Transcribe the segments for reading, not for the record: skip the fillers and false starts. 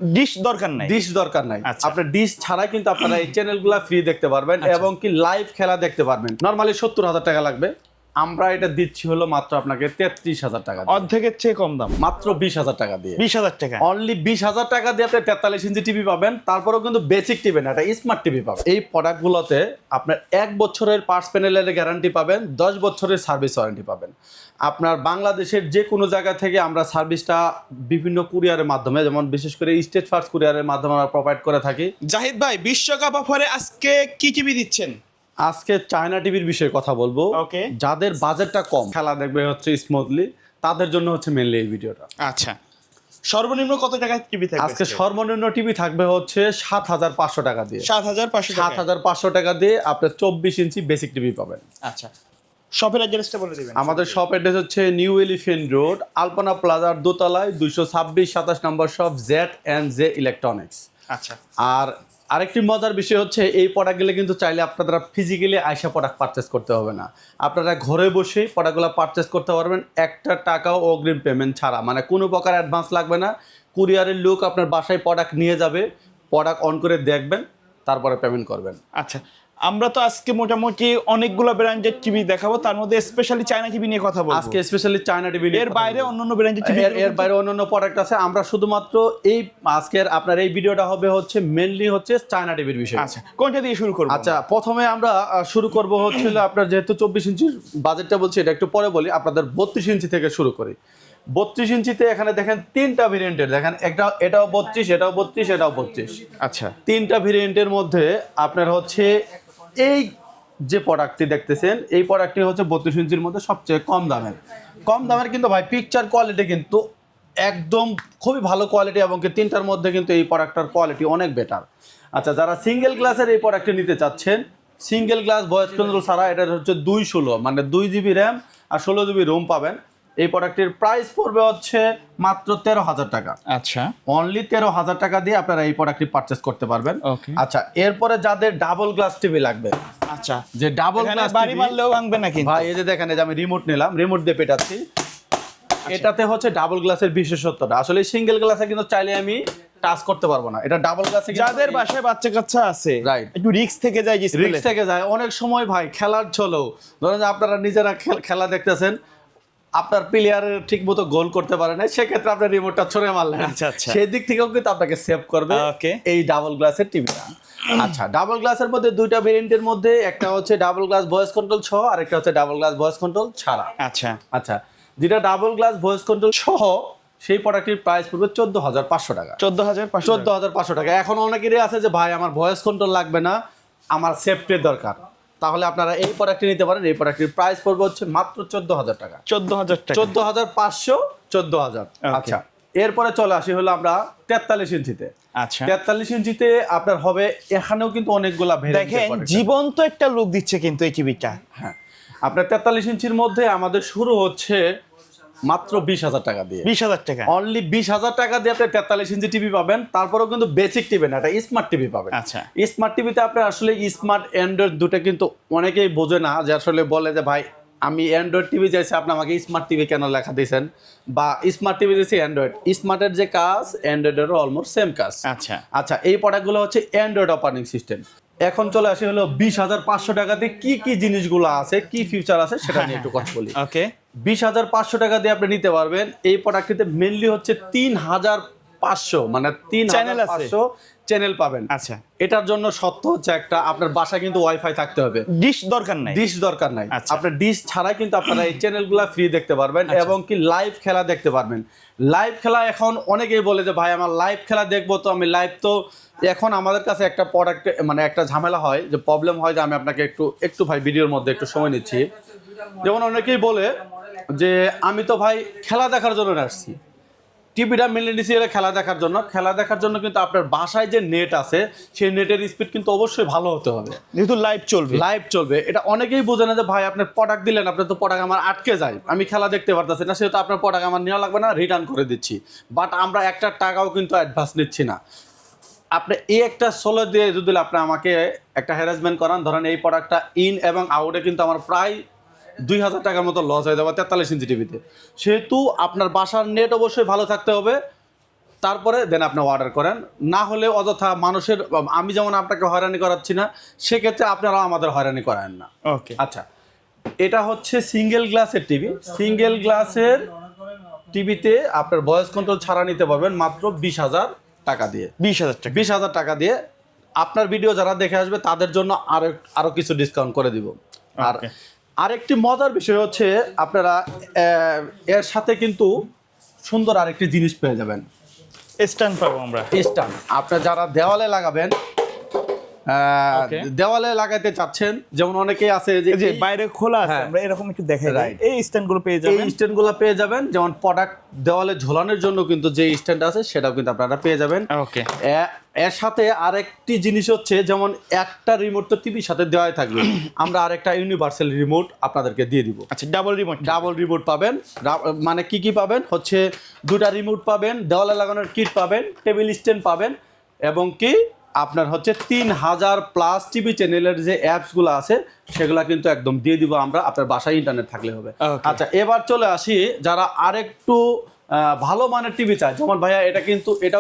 Dish দরকার নাই, dish দরকার নাই। আচ্ছা। আপনার ডিশ ছাড়াই কিন্তু আপনারা এই চ্যানেলগুলো ফ্রি দেখতে পারবেন এবং কি লাইভ খেলা দেখতে পারবেন। নরমালি 70,000 টাকা লাগবে, আমরা এটা দিচ্ছি হলো মাত্র আপনাকে 33,000 টাকা দিয়ে। অর্ধেকের চেয়ে কম দাম, মাত্র 20,000 টাকা দিয়ে। 20,000 টাকা। অনলি 20,000 টাকা দিয়ে আপনি 43 ইঞ্চি টিভি পাবেন, তারপরেও কিন্তু বেসিক টিভি না, এটা স্মার্ট টিভি পাবেন। এই প্রোডাক্টগুলোতে আপনার 1 বছরের পার্টস প্যানেলের গ্যারান্টি পাবেন, 10 বছরের সার্ভিস ওয়ারেন্টি পাবেন। আপনার বাংলাদেশের যে কোনো জায়গা থেকে আমরা সার্ভিসটা বিভিন্ন কুরিয়ারের মাধ্যমে, যেমন বিশেষ করে স্টেট ফার্স্ট কুরিয়ারের মাধ্যমে আমরা প্রোভাইড করে থাকি। জাহিদ ভাই, বিশ্বকাপ অফারে আজকে কি টিভি দিচ্ছেন? আজকে চায়না টিভির বিষয়ে কথা বলবো। ওকে। যাদের বাজেটটা কম, খেলা দেখবে হচ্ছে স্মুথলি, তাদের জন্য হচ্ছে মেনলি এই ভিডিওটা। আচ্ছা, সর্বনিম্ন কত টাকায় টিভি থাকবে আজকে সর্বনিম্ন টিভি থাকবে হচ্ছে 7,500 টাকা দিয়ে। 7,500 টাকা। 7,500 টাকা দিয়ে আপনার 24 ইঞ্চি বেসিক টিভি পাবেন। আচ্ছা, শপের অ্যাড্রেসটা বলে দিবেন। আমাদের শপ অ্যাড্রেস হচ্ছে নিউ এলিফ্যান্ট রোড, আলপনা প্লাজার দোতলায়, 226-27 নম্বর শপ, Z&J ইলেকট্রনিক্স। আচ্ছা। আর আরেকটি মজার বিষয় হচ্ছে এই প্রোডাক্টগুলো কিন্তু চাইলে আপনারা ফিজিক্যালি আইসা প্রোডাক্ট পারচেস করতে হবে না, আপনারা ঘরে বসেই প্রোডাক্টগুলো পারচেস করতে পারবেন একটা টাকাও অগ্রিম পেমেন্ট ছাড়া, মানে কোনো প্রকার অ্যাডভান্স লাগবে না। কুরিয়ারের লোক আপনার বাসায় প্রোডাক্ট নিয়ে যাবে, প্রোডাক্ট অন করে দেখবেন, তারপরে পেমেন্ট করবেন। আচ্ছা, আমরা তো আজকে মোটামুটি অনেকগুলো ব্র্যান্ডের টিভি দেখাবো, তার মধ্যে স্পেশালি চায়না টিভি নিয়ে কথা বলবো। আজকে স্পেশালি চায়না টিভি, এর বাইরে অন্যান্য ব্র্যান্ডের টিভি, এর বাইরে অন্যান্য প্রোডাক্ট আছে। আমরা শুধুমাত্র এই আজকের আপনার এই ভিডিওটা হবে হচ্ছে মেনলি হচ্ছে চায়না টিভির বিষয়। আচ্ছা, কোনটা দিয়ে শুরু করব? আচ্ছা, প্রথমে আমরা শুরু করব হচ্ছে আপনার যেহেতু 24 ইঞ্চির বাজেটটা বলছি, এটা একটু পরে বলি। আপনাদের 32 ইঞ্চি থেকে শুরু করি। 32 ইঞ্চিতে এখানে দেখেন তিনটা ভেরিয়েন্টের, দেখেন এটাও 32, এটাও 32, এটাও 32। আচ্ছা, তিনটা ভেরিয়েন্টের মধ্যে আপনার হচ্ছে এই যে প্রোডাক্টটি দেখতেছেন, এই প্রোডাক্টটি হচ্ছে 32 ইঞ্চির মধ্যে সবচেয়ে কম দামের কিন্তু ভাই পিকচার কোয়ালিটি কিন্তু একদম খুবই ভালো কোয়ালিটি, এবং তিনটার মধ্যে কিন্তু এই প্রোডাক্টটার কোয়ালিটি অনেক বেটার। আচ্ছা, যারা সিঙ্গেল গ্লাসের এই প্রোডাক্টটি নিতে চাচ্ছেন, সিঙ্গেল গ্লাস ভয়েস কন্ট্রোল ছাড়া, এটা হচ্ছে 216, মানে 2 জিবি র্যাম আর 16 জিবি রোম পাবেন। এই প্রোডাক্টের প্রাইস পড়বে হচ্ছে মাত্র 13,000 টাকা। আচ্ছা, অনলি 13,000 টাকা দিয়ে আপনারা এই প্রোডাক্টটি পারচেস করতে পারবেন। ওকে। আচ্ছা, এরপরে যাদের ডাবল গ্লাস টিভি লাগবে, আচ্ছা, যে ডাবল এখানে গ্লাস বাড়ি মারলেও ভাঙবে না কিন্তু ভাই, এই যে দেখেন, এই যে আমি রিমোট নিলাম, রিমোট দিয়ে পেটাচ্ছি। এটাতে হচ্ছে ডাবল গ্লাসের বিশেষত্বটা, আসলে সিঙ্গেল গ্লাসে কিন্তু চাইলে আমি টাচ করতে পারবো না, এটা ডাবল গ্লাসে যাদের বাসায় বাচ্চা কাচ্চা আছে, রাইট, একটু রিস্ক থেকে যায়, রিস্ক থেকে যায় অনেক সময় ভাই। খেলার ছলেও ধরেন যে আপনারা নিজেরা খেলা দেখতেছেন, আপনার প্লেয়ারের ঠিক মতো গোল করতে পারে না, সেক্ষেত্রে আপনার রিমোটটা ছড়ে মারলেন। আচ্ছা, আচ্ছা। সেই দিক থেকেও কিন্তু আপনাকে সেভ করবে ওকে। এই ডাবল গ্লাসের টিভিটা। আচ্ছা, ডাবল গ্লাসের মধ্যে দুইটা ভেরিয়েন্টের মধ্যে, একটা হচ্ছে ডাবল গ্লাস ভয়েস কন্ট্রোল সহ, আর একটা হচ্ছে ডাবল গ্লাস ভয়েস কন্ট্রোল ছাড়া। আচ্ছা, আচ্ছা, যেটা ডাবল গ্লাস ভয়েস কন্ট্রোল সহ, সেই প্রোডাক্টের প্রাইস পড়বে 14,500 টাকা। 14,500 টাকা। এখন অনেকেরই আছে যে ভাই আমার ভয়েস কন্ট্রোল লাগবে না, আমার সেফটির দরকার, তাহলে আপনারা এই প্রোডাক্টটি নিতে পারেন। এই প্রোডাক্টের প্রাইস পড়বে হচ্ছে মাত্র 14,000 টাকা। 14,000 টাকা। 14,500, 14,000। আচ্ছা, এরপরে চলে আসি হলো আমরা 43 ইঞ্চিতে। আচ্ছা, 43 ইঞ্চিতে আপনার হবে, এখানেও কিন্তু অনেকগুলা দেখেন জীবন্ত একটা লুক দিচ্ছে কিন্তু এই টিভিটা। হ্যাঁ, আপনার 43 ইঞ্চির মধ্যে আমাদের শুরু হচ্ছে মাত্র 20,000 টাকা দিয়ে। 20,000 টাকা। অনলি 20,000 টাকা দিয়ে আপনি 43 ইঞ্চি টিভি পাবেন, তারপরেও কিন্তু বেসিক টিভি না, এটা স্মার্ট টিভি পাবেন। আচ্ছা, স্মার্ট টিভিতে আপনি আসলে স্মার্ট অ্যান্ড্রয়েড দুটো কিন্তু অনেকেই বোঝে না, যে আসলে বলে যে ভাই আমি অ্যান্ড্রয়েড টিভি চাইছি, আপনি আমাকে স্মার্ট টিভি কেন লেখা দিয়েছেন, বা স্মার্ট টিভি দিয়েছি অ্যান্ড্রয়েড। স্মার্টের যে কাজ অ্যান্ড্রয়েডেরও অলমোস্ট সেম কাজ। আচ্ছা, আচ্ছা, এই প্রোডাক্টগুলো হচ্ছে অ্যান্ড্রয়েড অপারেটিং সিস্টেম। এখন চলে আসি হলো 20,500 টাকাতে কি কি জিনিসগুলো আছে, কি ফিচার আছে, সেটা নিয়ে একটু কথা বলি। ওকে। 20,500 টাকা দিয়ে আপনি নিতে পারবেন। এই প্রোডাক্টটিতে মেনলি হচ্ছে 3,500, মানে 3,500 চ্যানেল পাবেন। আচ্ছা, এটার জন্য সত্য হচ্ছে একটা, আপনার বাসায় কিন্তু ওয়াইফাই থাকতে হবে, ডিশ দরকার নাই, ডিশ দরকার নাই। আচ্ছা। আপনার ডিশ ছাড়াই কিন্তু আপনারা এই চ্যানেলগুলো ফ্রি দেখতে পারবেন, এবং কি লাইভ খেলা দেখতে পারবেন। লাইভ খেলা এখন অনেকেই বলে যে ভাই আমার লাইভ খেলা দেখবো, তো আমি লাইভ, তো এখন আমাদের কাছে একটা প্রোডাক্ট, মানে একটা ঝামেলা হয়, যে প্রবলেম হয়, যে আমি আপনাকে একটু ভাই ভিডিওর মধ্যে একটু সময় নিচ্ছি। যেমন অনেকেই বলে যে আমি তো ভাই খেলা দেখার জন্য আসছি, টিভিটা মেনলি নিচ্ছি খেলা দেখার জন্য কিন্তু আপনার বাসায় যে নেট আছে, সেই নেটের স্পিড কিন্তু অবশ্যই ভালো হতে হবে, যেহেতু লাইভ চলবে। এটা অনেকেই বোঝে না যে ভাই আপনার প্রোডাক্ট দিলেন, আপনার তো প্রোডাক্ট আমার আটকে যায়, আমি খেলা দেখতে পারতেছি না, সেহেতু আপনার প্রোডাক্ট আমার নেওয়া লাগবে না, রিটার্ন করে দিচ্ছি। বাট আমরা একটা টাকাও কিন্তু অ্যাডভান্স নিচ্ছি না। আপনি এই একটা সোলো দিয়ে যদি আপনি আমাকে একটা হ্যারাসমেন্ট করান, ধরেন এই প্রোডাক্টটা ইন এবং আউটে কিন্তু আমার প্রায় 2,000 টাকার মতো লস হয়ে যাবে 43 ইঞ্চি টিভিতে। সেহেতু আপনার বাসার নেট অবশ্যই ভালো থাকতে হবে, তারপরে দেন আপনি অর্ডার করেন, না হলে অযথা মানুষের, আমি যেমন আপনাকে হয়রানি করাচ্ছি না, সেক্ষেত্রে আপনারাও আমাদের হয়রানি করেন না। ওকে, আচ্ছা, এটা হচ্ছে সিঙ্গেল গ্লাসের টিভি। সিঙ্গেল গ্লাসের টিভিতে আপনার ভয়েস কন্ট্রোল ছাড়া নিতে পারবেন মাত্র 20,000 টাকা দিয়ে। 20,000 টাকা। 20,000 টাকা দিয়ে আপনার ভিডিও যারা দেখে আসবে তাদের জন্য আরো কিছু ডিসকাউন্ট করে দিব। আর Okay. আরেকটি মজার বিষয় হচ্ছে আপনারা এর সাথে কিন্তু সুন্দর আরেকটি জিনিস পেয়ে যাবেন, স্ট্যান্ড পাবো আমরা। স্ট্যান্ড। আপনার যারা দেওয়ালে লাগাবেন, Okay. দেওয়ালে লাগাইতে চাচ্ছেন, যেমন অনেকেই আছে যে এই যে বাইরে খোলা আছে, হ্যাঁ। আমরা এরকম একটু দেখাই Right. এই স্ট্যান্ডগুলো পেয়ে এই যাবেন। স্ট্যান্ডগুলো পেয়ে যাবেন, যেমন প্রোডাক্ট দেওয়ালে ঝোলানোর জন্য কিন্তু যে স্ট্যান্ড আছে সেটাও কিন্তু আপনারা পেয়ে যাবেন। ওকে, এর সাথে আরেকটি জিনিস হচ্ছে, যেমন একটা রিমোট তো টিভির সাথে দেওয়াই থাকবে, আমরা আরেকটা ইউনিভার্সাল রিমোট আপনাদেরকে দিয়ে দিব। আচ্ছা, ডাবল রিমোট। ডাবল রিমোট পাবেন। মানে কি কি পাবেন হচ্ছে, দুটা রিমোট পাবেন, দেওয়ালে লাগানোর কিট পাবেন, টেবিল স্ট্যান্ড পাবেন, এবং কি আপনার হচ্ছে 3000 প্লাস টিভি চ্যানেলের যে অ্যাপসগুলো আছে সেগুলো কিন্তু একদম দিয়ে দিব আমরা, আপনার বাসায় ইন্টারনেট থাকলে হবে। Okay. আচ্ছা, এবার চলে আসি যারা আরেকটু ভালো মানের টিভি চায়, যেমন ভাইয়া এটাও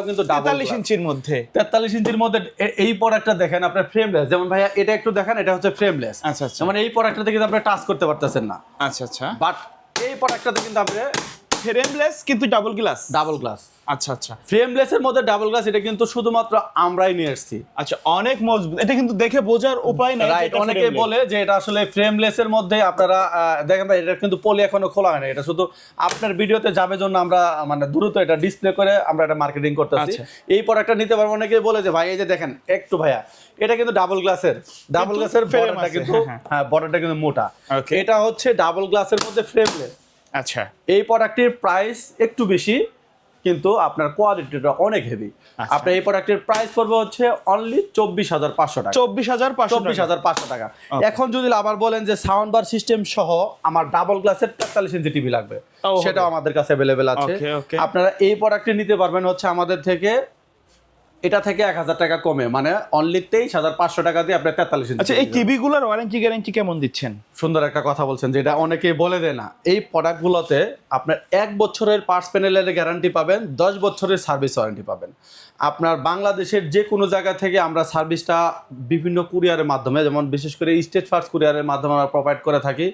কিন্তু 43 ইঞ্চির মধ্যে। 43 ইঞ্চির মধ্যে এই প্রোডাক্টটা দেখেন আপনার ফ্রেমলেস, যেমন ভাইয়া এটা একটু দেখেন, এটা হচ্ছে ফ্রেমলেস। আচ্ছা আচ্ছা, যেমন এই প্রোডাক্টটাতে কিন্তু আপনি টাচ করতে পারতেছেন না, আচ্ছা আচ্ছা, বাট এই প্রোডাক্টটাতে কিন্তু আপনি ফ্রেমলেস কিন্তু ডাবল গ্লাস। Double glass. আচ্ছা আচ্ছা ফ্রেমলেসের মধ্যে ডাবল গ্লাস, এটা কিন্তু শুধুমাত্র আমরাই নিয়ে এসেছি। আচ্ছা, অনেক মজবুত। এটা কিন্তু দেখে বোঝার উপায় নাই। রাইট, অনেকেই বলে যে এটা আসলে ফ্রেমলেসের মধ্যে আপনারা দেখেন ভাই, এটা কিন্তু পলি এখনো খোলা হয় না, এটা শুধু আপনার ভিডিওতে যাবে জন্য আমরা মানে দ্রুত এটা ডিসপ্লে করে আমরা এটা মার্কেটিং করতেছি। আচ্ছা। এই প্রোডাক্টটা নিতে পারবো। অনেকেই বলে যে ভাই এই যে দেখেন একটু ভাইয়া, এটা কিন্তু ডাবল গ্লাসের frame বর্ডারটা আছে, কিন্তু হ্যাঁ, হ্যাঁ বর্ডারটা কিন্তু মোটা। Okay. এটা হচ্ছে ডাবল গ্লাসের মধ্যে ফ্রেমলেস। আচ্ছা, এই প্রোডাক্টের প্রাইস একটু বেশি, কিন্তু আপনার কোয়ালিটিটা অনেক হেভি। আচ্ছা। আপনার এই প্রোডাক্টের প্রাইস পড়বে হচ্ছে অনলি 24,500 টাকা। 24,500 টাকা। Okay. এখন যদি আবার বলেন যে সাউন্ড বার সিস্টেম সহ আমার ডাবল গ্লাসের 43 ইঞ্চি টিভি লাগবে, হবে। সেটাও আমাদের কাছে অ্যাভেলেবেল আছে। Okay, okay. আপনারা এই প্রোডাক্টটি নিতে পারবেন হচ্ছে আমাদের থেকে, এটা থেকে 1000 টাকা কমে, মানে অনলি 23,500 টাকা দিয়ে আপনি 43 ইঞ্চি। আচ্ছা, এই টিভি গুলোর ওয়ারেন্টি গ্যারান্টি কেমন দিচ্ছেন? সুন্দর একটা কথা বলছেন, যেটা অনেকেই বলে দেয় না। এই প্রোডাক্টগুলোতে আপনার 1 বছরের পার্টস প্যানেলের গ্যারান্টি পাবেন, 10 বছরের সার্ভিস ওয়ারেন্টি পাবেন। আপনার বাংলাদেশের যে কোনো জায়গা থেকে আমরা সার্ভিসটা বিভিন্ন কুরিয়ারের মাধ্যমে, যেমন বিশেষ করে স্টেট ফার্স্ট কুরিয়ারের মাধ্যমে আমরা প্রোভাইড করে থাকি।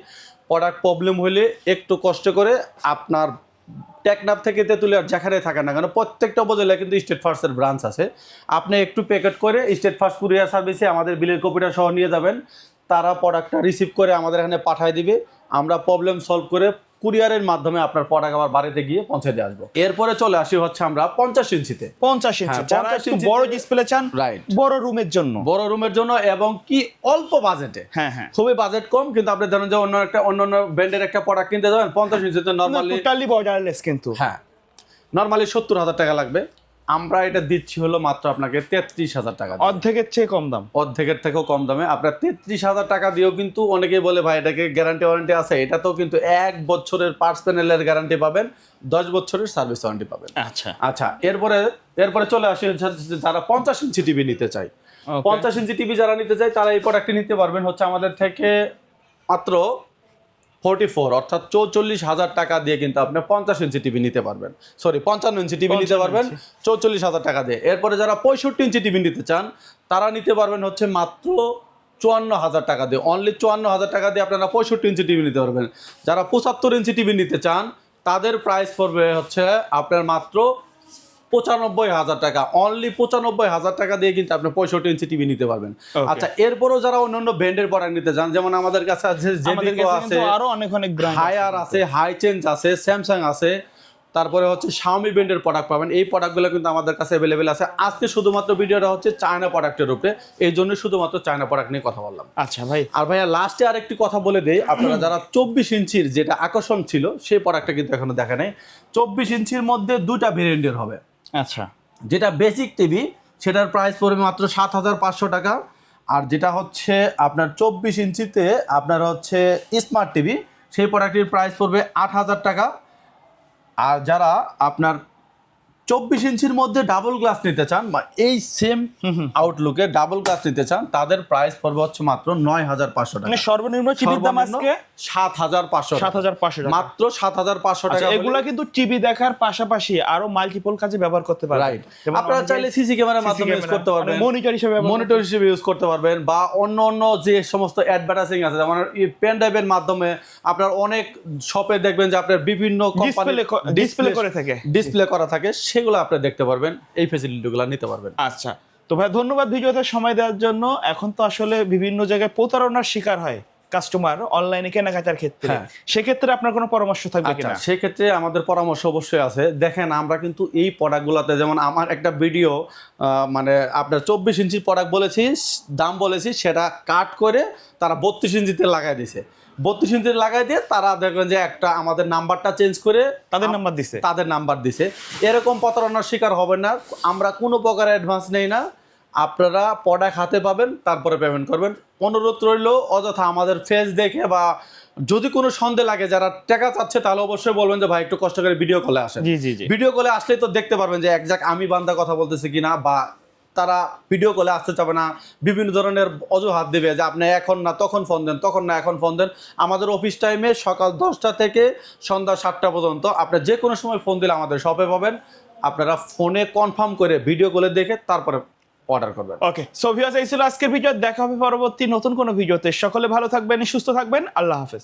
প্রোডাক্ট প্রবলেম হলে একটু কষ্ট করে আপনার টেকনাফ থেকে তেঁতুলিয়া যেখানে থাকেন না কেন, প্রত্যেকটা উপজেলায় কিন্তু স্টেট ফার্স্টের ব্রাঞ্চ আছে। আপনি একটু প্যাকেট করে স্টেট ফার্স্ট কুরিয়ার সার্ভিসে আমাদের বিলের কপিটা সহ নিয়ে যাবেন, তারা প্রোডাক্টটা রিসিভ করে আমাদের এখানে পাঠিয়ে দিবে, আমরা প্রবলেম সলভ করে কুরিয়ারের মাধ্যমে আপনার প্রোডাক্ট আবার বাড়িতে গিয়ে পৌঁছে দিয়ে আসবো। এরপরে চলে আসি হচ্ছে আমরা 50 ইঞ্চিতে। 50 ইঞ্চি, হ্যাঁ, যারা 50 একটু ইঞ্চিতে- বড় ডিসপ্লে চান, রাইট, বড় রুমের জন্য। বড় রুমের জন্য, এবং কি অল্প বাজেটে। হ্যাঁ হ্যাঁ, খুবই বাজেট কম, কিন্তু আপনি ধরেন যে অন্য ব্র্যান্ডের একটা প্রোডাক্ট কিনতে যাবেন 50 ইঞ্চিতে নরমালি, টোটালি বর্ডারলেস কিন্তু। হ্যাঁ নরমালি 70,000 টাকা লাগবে, আমরা এটা দিচ্ছি হলো মাত্র আপনাকে 33,000 টাকা দিয়ে। অর্ধেকের চেয়ে কম দাম। অর্ধেকের থেকেও কম দামে আপনার 33,000 টাকা দিয়েও কিন্তু অনেকেই বলে ভাই এটাকে গ্যারান্টি ওয়ারেন্টি আছে, এটা তো কিন্তু 1 বছরের পার্টস প্যানেলের গ্যারান্টি পাবেন, 10 বছরের সার্ভিস ওয়ারেন্টি পাবেন। আচ্ছা আচ্ছা, এরপরে চলে আসে যারা 50 ইঞ্চি টিভি নিতে চায়। Okay. 50 ইঞ্চি টিভি যারা নিতে চায় তারা এই প্রোডাক্টটি নিতে পারবেন হচ্ছে আমাদের থেকে মাত্র 44 অর্থাৎ 44,000 টাকা দিয়ে কিন্তু আপনি 50 ইঞ্চি টিভি নিতে পারবেন, সরি 55 ইঞ্চি টিভি নিতে 55 পারবেন 44,000 টাকা দিয়ে। এরপরে যারা 65 ইঞ্চি টিভি নিতে চান তারা নিতে পারবেন হচ্ছে মাত্র 54,000 টাকা দিয়ে। অনলি 54,000 টাকা দিয়ে আপনারা 65 ইঞ্চি টিভি নিতে পারবেন। যারা 75 ইঞ্চি টিভি নিতে চান তাদের প্রাইস পড়বে হচ্ছে আপনার মাত্র 95,000 টাকা। অনলি 95,000 টাকা দিয়ে কিন্তু আপনি 65 ইঞ্চি টিভি নিতে পারবেন। Okay. আচ্ছা, এরপরও যারা অন্যান্য ব্র্যান্ডের প্রোডাক্ট নিতে চান, যেমন আমাদের কাছে আছে আমাদের জেবিকো কাছে আছে, কিন্তু আরো অনেক ব্র্যান্ড হায়ার আছে, হাই চেঞ্জ আছে, স্যামসাং আছে, তারপরে হচ্ছে শাওমি ব্র্যান্ডের প্রোডাক্ট পাবেন। এই প্রোডাক্টগুলো কিন্তু আমাদের কাছে অ্যাভেলেবেল আছে। আজকে শুধুমাত্র ভিডিওটা হচ্ছে চায়না প্রোডাক্টের উপরে, এই জন্য শুধুমাত্র চায়না প্রোডাক্ট নিয়ে কথা বললাম। আচ্ছা ভাই, আর ভাইয়া লাস্টে আরেকটি কথা বলে দেই, আপনারা যারা 24 ইঞ্চির যেটা আকর্ষণ ছিল সেই প্রোডাক্টটা কিন্তু এখনো দেখা নেই। 24 ইঞ্চির মধ্যে দুটা ভেরিয়েন্টের হবে। আচ্ছা, যেটা বেসিক টিভি সেটার প্রাইস পড়বে মাত্র 7,500 টাকা, আর যেটা হচ্ছে আপনার 24 ইঞ্চিতে আপনার হচ্ছে স্মার্ট টিভি সেই প্রোডাক্টটির প্রাইস পড়বে 8,000 টাকা। আর যারা আপনার 24 ইঞ্চির মধ্যে ডাবল গ্লাস নিতে চান বা এই সেম আউটলুকে ডাবল গ্লাস নিতে চান, তাদের প্রাইস পড়বে হচ্ছে মাত্র 9500 টাকা। মানে সর্বনিম্ন টিভির দাম আজকে 7500 7500 টাকা, মাত্র 7500 টাকা। এগুলা কিন্তু টিভি দেখার পাশাপাশি আরো মাল্টিপল কাজে ব্যবহার করতে পারবেন। রাইট, আপনারা চাইলে সিসি ক্যামেরার মাধ্যমে ইউজ করতে পারবেন, মনিটর হিসেবে ইউজ করতে পারবেন, বা অন্য যে সমস্ত অ্যাডভার্টাইজিং আছে যেমন পেন ড্রাইভের মাধ্যমে আপনার অনেক শপে দেখবেন যে আপনার বিভিন্ন ডিসপ্লে করে থাকে, ডিসপ্লে করা থাকে, সেগুলো আপনি দেখতে পারবেন, এই ফ্যাসিলিটিগুলো নিতে পারবেন। আচ্ছা, তো ভাই ধন্যবাদ ভিডিওতে সময় দেওয়ার জন্য। এখন তো আসলে বিভিন্ন জায়গায় প্রতারণার শিকার হয় কাস্টমার অনলাইনে কেনাকাটার ক্ষেত্রে, সেক্ষেত্রে আপনার কোনো পরামর্শ থাকবে কিনা? সেক্ষেত্রে আমাদের পরামর্শ অবশ্যই আছে। দেখেন, আমরা কিন্তু এই প্রোডাক্টগুলোতে, যেমন আমার একটা ভিডিও মানে আপনার 24 ইঞ্চির প্রোডাক্ট বলেছি, দাম বলেছি, সেটা কাট করে তারা 32 ইঞ্চিতে লাগাই দিছে। 32 ইঞ্চিতে লাগাই দিয়ে তারা দেখবেন যে একটা আমাদের নাম্বারটা চেঞ্জ করে তাদের নাম্বার দিছে। এরকম প্রতারণার শিকার হবেন না, আমরা কোনো প্রকার অ্যাডভান্স নেই না, আপনারা প্রোডাক্ট হাতে পাবেন তারপরে পেমেন্ট করবেন। অনুরোধ রইল, অযথা আমাদের ফেস দেখে বা যদি কোনো সন্দেহ লাগে, যারা টাকা চাচ্ছে তাহলে অবশ্যই বলবেন যে ভাই একটু কষ্ট করে ভিডিও কলে আসেন। ভিডিও কলে আসলেই তো দেখতে পারবেন যে একজাক্ট আমি বান্দা কথা বলতেছি কিনা, বা তারা ভিডিও কলে আসতে চাবে না, বিভিন্ন ধরনের অজুহাত দেবে যে আপনি এখন না তখন ফোন দেন, তখন না এখন ফোন দেন। আমাদের অফিস টাইমে সকাল 10টা থেকে সন্ধ্যা 7টা পর্যন্ত, আপনি যে কোনো সময় ফোন দিলে আমাদের শপে পাবেন। আপনারা ফোনে কনফার্ম করে ভিডিও কলে দেখে তারপরে অর্ডার করবেন। ওকে, সো ভিউয়ার্স, এই ছিল আজকের ভিডিও। দেখা হবে পরবর্তী নতুন কোনো ভিডিওতে। সকলে ভালো থাকবেন, সুস্থ থাকবেন। আল্লাহ হাফেজ।